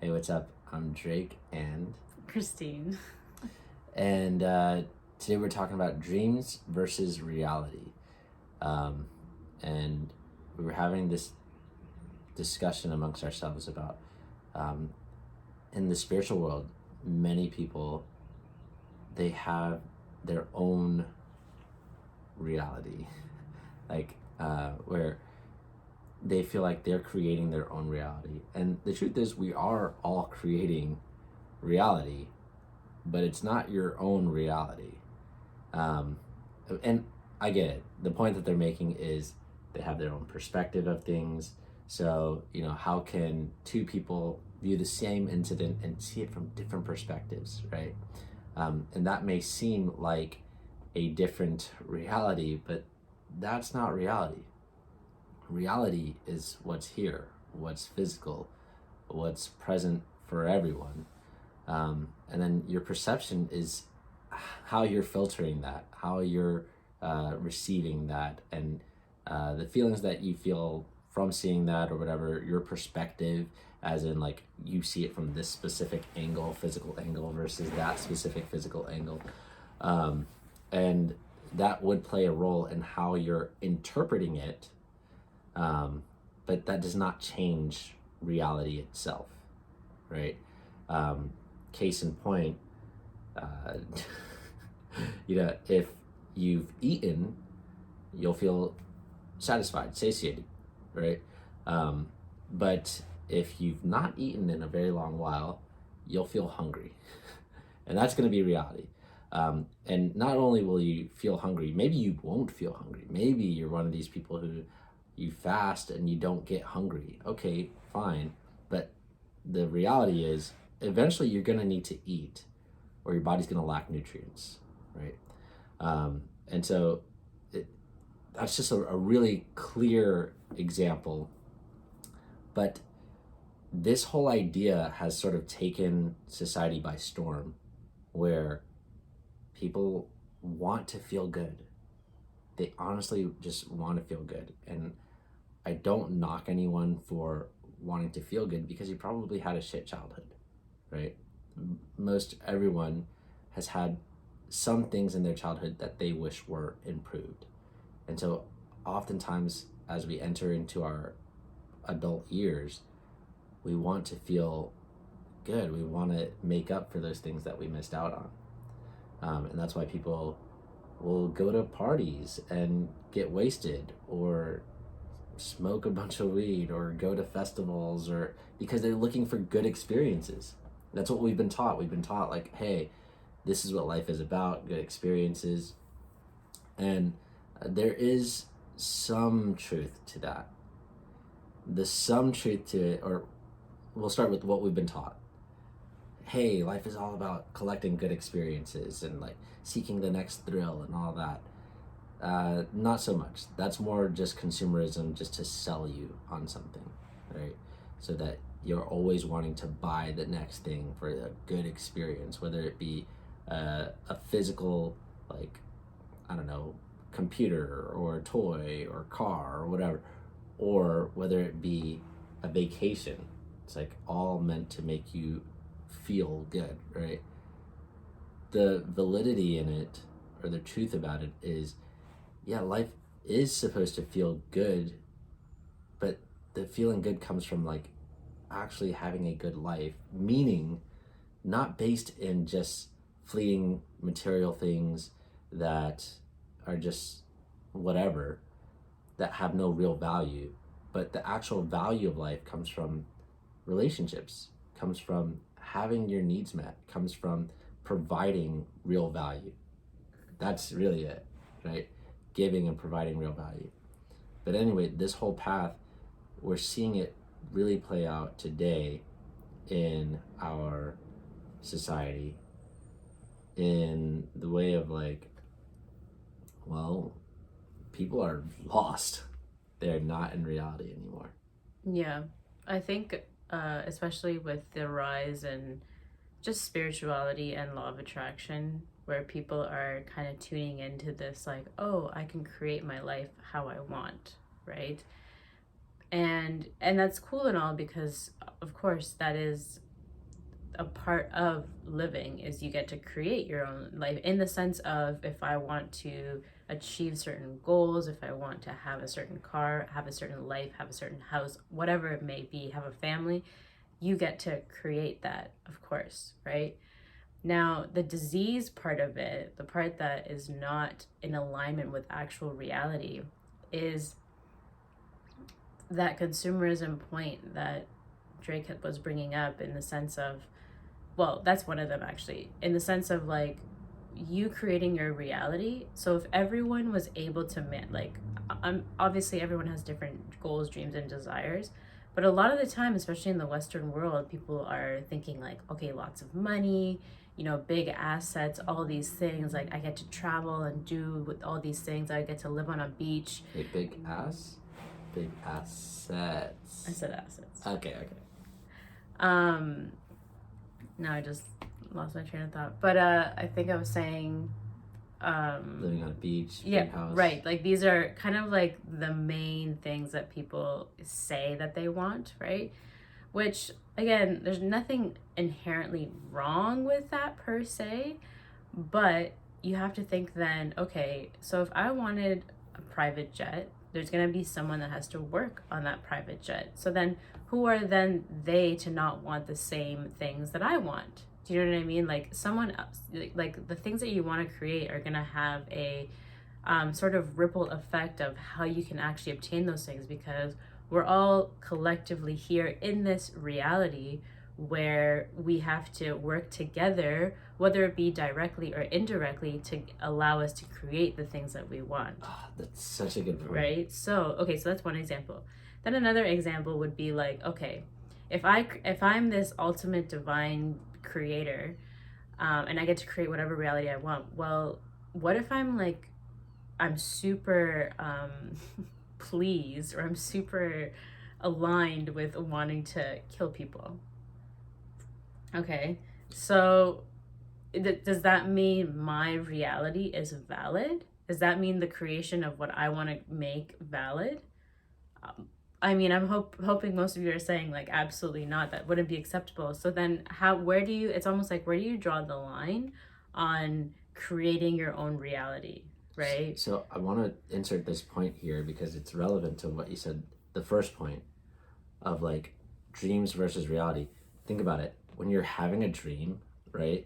Hey, what's up? I'm Drake and Christine. and today we're talking about dreams versus reality. Um, and we were having this discussion amongst ourselves about um, in the spiritual world, many people they have their own reality, like where they feel like they're creating their own reality. And the truth is, we are all creating reality, but it's not your own reality. Um, and I get it. The point that they're making is they have their own perspective of things. So, how can two people view the same incident and see it from different perspectives, right? And that may seem like a different reality, but that's not reality. Reality is what's here, what's physical, what's present for everyone. And then your perception is how you're filtering that, how you're receiving that, and the feelings that you feel from seeing that or whatever, your perspective, as in like you see it from this specific angle, physical angle, versus that specific physical angle. And that would play a role in how you're interpreting it, but that does not change reality itself, right? Case in point, uh, if you've eaten, you'll feel satisfied, satiated, right? But if you've not eaten in a very long while, you'll feel hungry. And that's going to be reality. And not only will you feel hungry, maybe you won't feel hungry. Maybe you're one of these people who you fast and you don't get hungry. Okay, fine. But the reality is, eventually you're going to need to eat or your body's going to lack nutrients, right? And so that's just a really clear example. But this whole idea has sort of taken society by storm, where people want to feel good. They honestly just want to feel good. And I don't knock anyone for wanting to feel good because you probably had a shit childhood, right? Most everyone has had some things in their childhood that they wish were improved. And so oftentimes as we enter into our adult years, we want to feel good. We want to make up for those things that we missed out on. And that's why people will go to parties and get wasted or smoke a bunch of weed or go to festivals, or because they're looking for good experiences. That's what we've been taught. We've been taught, like, hey, this is what life is about, good experiences. And there is some truth to that. The some truth to it, or we'll start with what we've been taught. Hey, life is all about collecting good experiences and like seeking the next thrill and all that. Not so much. That's more just consumerism, just to sell you on something, right? So that you're always wanting to buy the next thing for a good experience, whether it be a physical, like, I don't know, computer or toy or car or whatever, or whether it be a vacation. It's like all meant to make you feel good, right? The validity in it, or the truth about it, is yeah, life is supposed to feel good, but the feeling good comes from like actually having a good life, meaning not based in just fleeting material things that are just whatever, that have no real value, but the actual value of life comes from relationships, comes from having your needs met, comes from providing real value. That's really it, right? Giving and providing real value. But anyway, this whole path, we're seeing it really play out today in our society in the way of like, well, people are lost. They're not in reality anymore. Yeah, I think, especially with the rise in just spirituality and law of attraction, where people are kind of tuning into this, like, oh, I can create my life how I want, right? And that's cool and all because, of course, that is a part of living is you get to create your own life, in the sense of, if I want to achieve certain goals, if I want to have a certain car, have a certain life, have a certain house, whatever it may be, have a family, you get to create that, of course, right? Now, the disease part of it, the part that is not in alignment with actual reality, is that consumerism point that Drake was bringing up, in the sense of, well, that's one of them actually, in the sense of like you creating your reality. So if everyone was able to obviously everyone has different goals, dreams, and desires, but a lot of the time, especially in the Western world, people are thinking like, okay, lots of money, big assets, all these things, like I get to travel and do with all these things, I get to live on a beach. A big assets. I said assets. Okay. Now I just lost my train of thought. But I think I was saying, living on a beach, yeah, big house. right. Like these are kind of like the main things that people say that they want, right? Which, again, there's nothing inherently wrong with that per se, but you have to think then, okay, so if I wanted a private jet, there's going to be someone that has to work on that private jet. So then who are then they to not want the same things that I want? Do you know what I mean? Like someone else, like the things that you want to create are going to have a sort of ripple effect of how you can actually obtain those things, because we're all collectively here in this reality where we have to work together, whether it be directly or indirectly, to allow us to create the things that we want. That's such a good point. Right? So that's one example. Then another example would be like, okay, if I'm this ultimate divine creator, and I get to create whatever reality I want, well, what if I'm super pleased, or I'm super aligned with wanting to kill people? Okay, so does that mean my reality is valid? Does that mean the creation of what I want to make valid? I mean, I'm hoping most of you are saying like absolutely not, that wouldn't be acceptable. So then it's almost like, where do you draw the line on creating your own reality, right? So I want to insert this point here because it's relevant to what you said, the first point of like dreams versus reality. Think about it. When you're having a dream, right?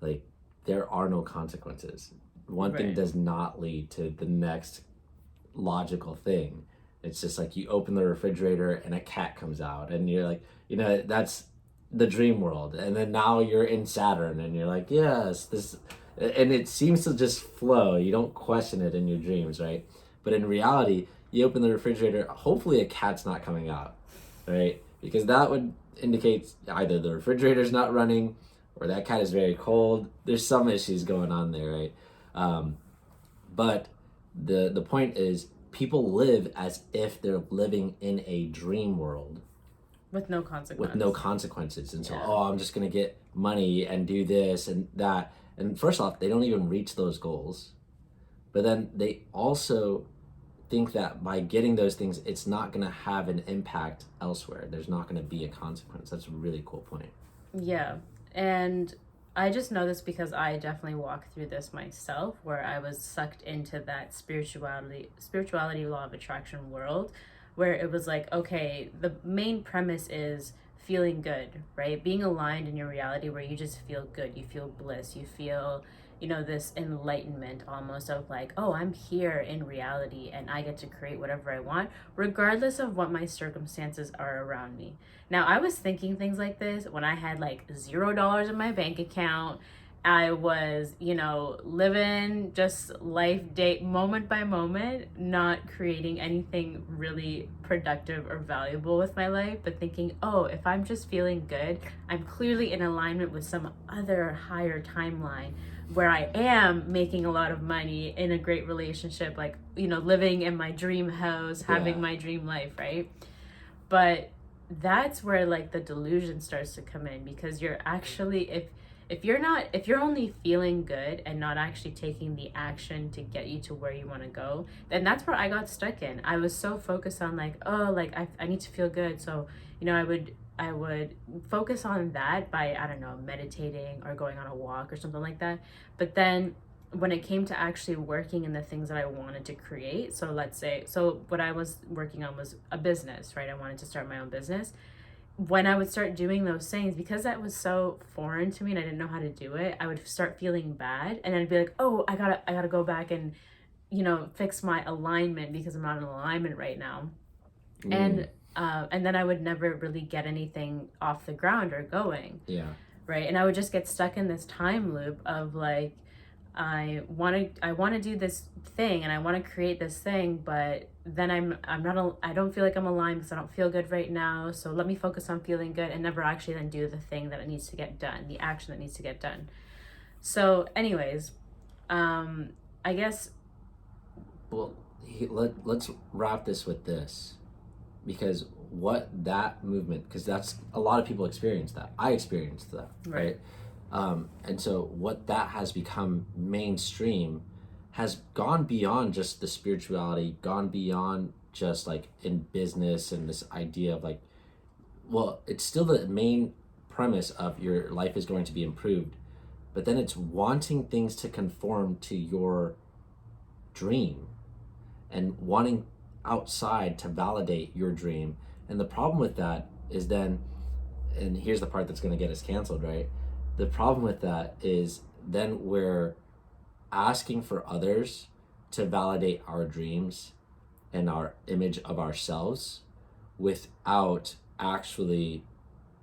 Like there are no consequences. One thing does not lead to the next logical thing. It's just like you open the refrigerator and a cat comes out and you're like, that's the dream world. And then now you're in Saturn and you're like, yes, this, and it seems to just flow. You don't question it in your dreams, right? But in reality, you open the refrigerator, hopefully a cat's not coming out, right? Because that would indicate either the refrigerator's not running or that cat is very cold. There's some issues going on there, right? But the point is, people live as if they're living in a dream world with no consequences. And so, I'm just gonna get money and do this and that. And first off, they don't even reach those goals. But then they also think that by getting those things, it's not gonna have an impact elsewhere. There's not gonna be a consequence. That's a really cool point. Yeah. And I just know this because I definitely walked through this myself, where I was sucked into that spirituality law of attraction world, where it was like, okay, the main premise is feeling good, right? Being aligned in your reality where you just feel good, you feel bliss, you feel, this enlightenment almost of like, oh, I'm here in reality and I get to create whatever I want, regardless of what my circumstances are around me. Now, I was thinking things like this when I had like $0 in my bank account. I was, living just life day, moment by moment, not creating anything really productive or valuable with my life, but thinking, oh, if I'm just feeling good, I'm clearly in alignment with some other higher timeline where I am making a lot of money, in a great relationship, like, living in my dream house, having my dream life, right? But that's where like the delusion starts to come in, because you're actually, if you're only feeling good and not actually taking the action to get you to where you want to go, then that's where I got stuck in. I was so focused on like, oh, like I need to feel good. So, I would I would focus on that by, I don't know, meditating or going on a walk or something like that. But then when it came to actually working in the things that I wanted to create, so let's say, so what I was working on was a business, right? I wanted to start my own business. When I would start doing those things, because that was so foreign to me and I didn't know how to do it, I would start feeling bad, and I'd be like, oh, I gotta go back and, fix my alignment because I'm not in alignment right now. Mm, And then I would never really get anything off the ground or going, yeah. right? And I would just get stuck in this time loop of like, I want to do this thing and I want to create this thing, but then I don't feel like I'm aligned because I don't feel good right now. So let me focus on feeling good and never actually then do the thing that it needs to get done, the action that needs to get done. So, anyways, um, I guess. Well, let's wrap this with this, because what that movement, because that's a lot of people experience that. I experienced that, right? And so what that has become mainstream has gone beyond just the spirituality, gone beyond just like in business and this idea of like, well, it's still the main premise of your life is going to be improved, but then it's wanting things to conform to your dream and wanting outside to validate your dream. And the problem with that is then, and here's the part that's going to get us canceled, right? The problem with that is then we're asking for others to validate our dreams and our image of ourselves without actually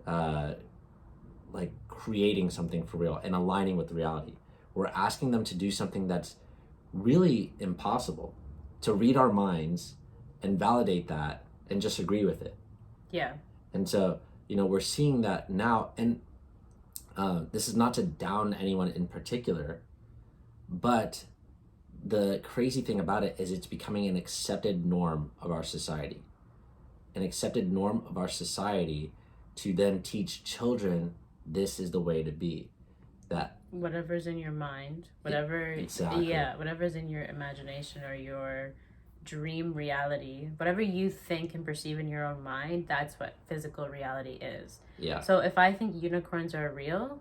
uh, like creating something for real and aligning with reality. We're asking them to do something that's really impossible, to read our minds and validate that and just agree with it. Yeah. And so, we're seeing that now. And this is not to down anyone in particular, but the crazy thing about it is it's becoming an accepted norm of our society. An accepted norm of our society to then teach children this is the way to be. That Whatever's in your mind, whatever, exactly. yeah, whatever's in your imagination or your dream reality, whatever you think and perceive in your own mind, that's what physical reality is. Yeah. So if I think unicorns are real,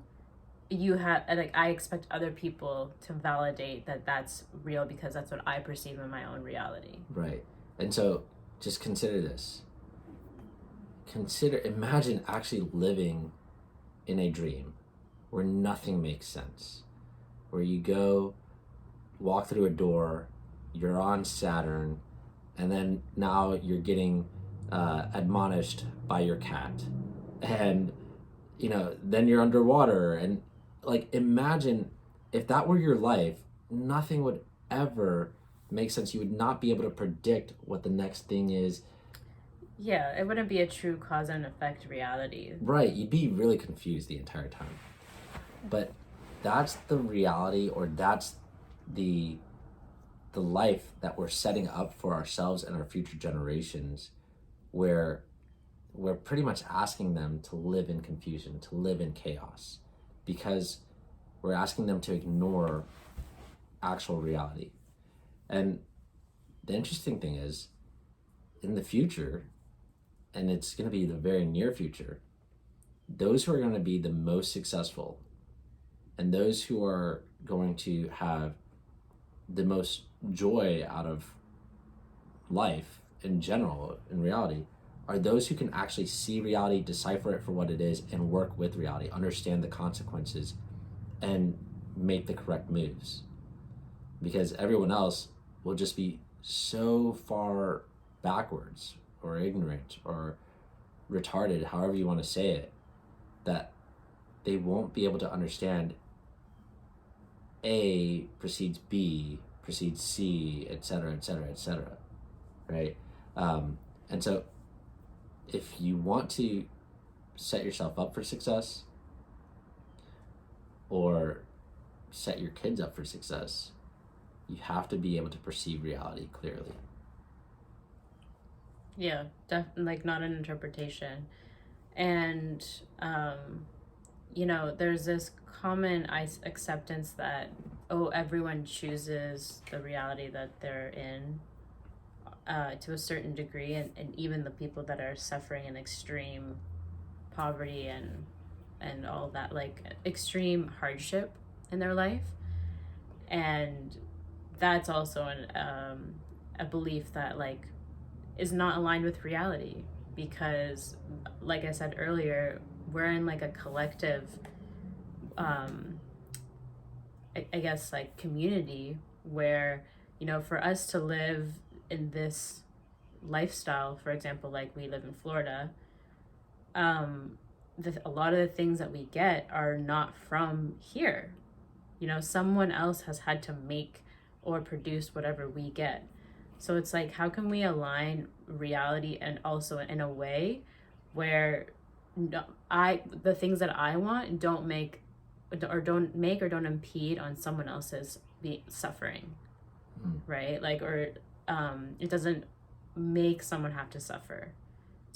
I expect other people to validate that that's real because that's what I perceive in my own reality. Right. And so just consider this. Imagine actually living in a dream where nothing makes sense, where you go walk through a door, you're on Saturn, and then now you're getting admonished by your cat, and then you're underwater, and like imagine if that were your life, nothing would ever make sense. You would not be able to predict what the next thing is. Yeah, it wouldn't be a true cause and effect reality. Right, you'd be really confused the entire time. But that's the reality, or that's the life that we're setting up for ourselves and our future generations, where we're pretty much asking them to live in confusion, to live in chaos, because we're asking them to ignore actual reality. And the interesting thing is, in the future, and it's going to be the very near future, those who are going to be the most successful and those who are going to have the most joy out of life in general, in reality, are those who can actually see reality, decipher it for what it is, and work with reality, understand the consequences, and make the correct moves. Because everyone else will just be so far backwards or ignorant or retarded, however you want to say it, that they won't be able to understand A precedes B, precedes C, etc., etc., etc., right? And so if you want to set yourself up for success or set your kids up for success, you have to be able to perceive reality clearly. Yeah, like not an interpretation. And, there's this common acceptance that, oh, everyone chooses the reality that they're in to a certain degree, and even the people that are suffering in extreme poverty and all that, like extreme hardship in their life. And that's also a belief that like is not aligned with reality, because like I said earlier, we're in like a collective I guess like community where, you know, for us to live in this lifestyle, for example, like we live in Florida, a lot of the things that we get are not from here. You know, someone else has had to make or produce whatever we get. So it's like, how can we align reality and also in a way where the things that I want don't make or don't impede on someone else's suffering, right? Like, or it doesn't make someone have to suffer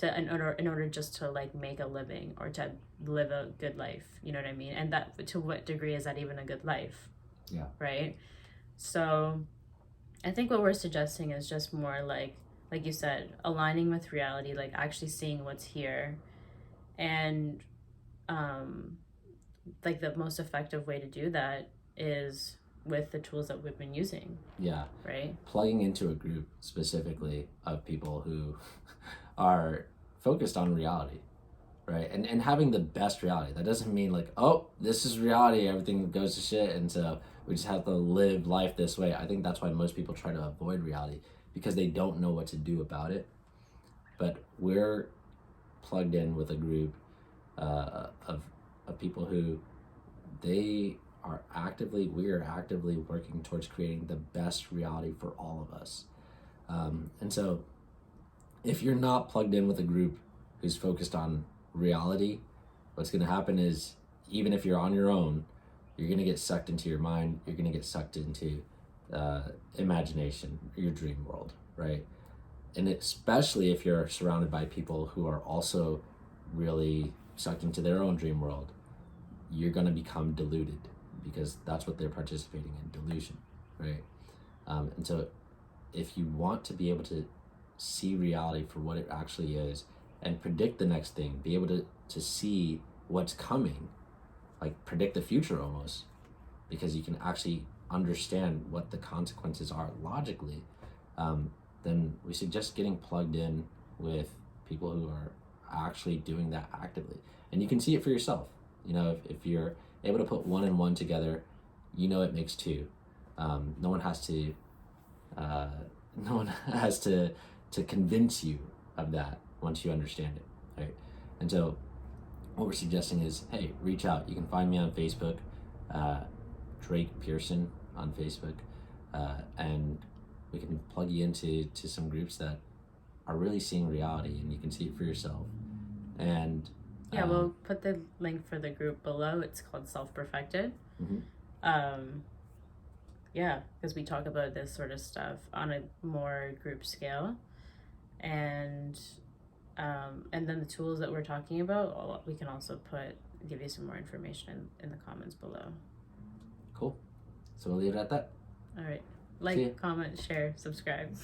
in order just to like make a living or to live a good life. You know what I mean? And that, to what degree is that even a good life? Yeah. Right. So I think what we're suggesting is just more like you said, aligning with reality, like actually seeing what's here. And like the most effective way to do that is with the tools that we've been using. Yeah. Right. Plugging into a group specifically of people who are focused on reality, right? And having the best reality. That doesn't mean like, oh, this is reality, everything goes to shit, and so we just have to live life this way. I think that's why most people try to avoid reality, because they don't know what to do about it. But we're plugged in with a group of people who we are actively working towards creating the best reality for all of us. And so if you're not plugged in with a group who's focused on reality, what's going to happen is, even if you're on your own, you're going to get sucked into your mind. You're going to get sucked into imagination, your dream world, right? And especially if you're surrounded by people who are also really sucked into their own dream world, you're going to become deluded, because that's what they're participating in, delusion, right? And so if you want to be able to see reality for what it actually is and predict the next thing, be able to see what's coming, like predict the future almost, because you can actually understand what the consequences are logically, then we suggest getting plugged in with people who are actually doing that actively. And you can see it for yourself. You know, if you're able to put one and one together, you know it makes two. No one has to convince you of that once you understand it, right? And so what we're suggesting is, hey, reach out. You can find me on Facebook, Drake Pearson on Facebook, and we can plug you into some groups that are really seeing reality, and you can see it for yourself. And yeah, we'll put the link for the group below. It's called Self-Perfected. Yeah, because we talk about this sort of stuff on a more group scale, and then the tools that we're talking about, we can also give you some more information in the comments below. Cool. So we'll leave it at that. All right. Like, comment, share, subscribe.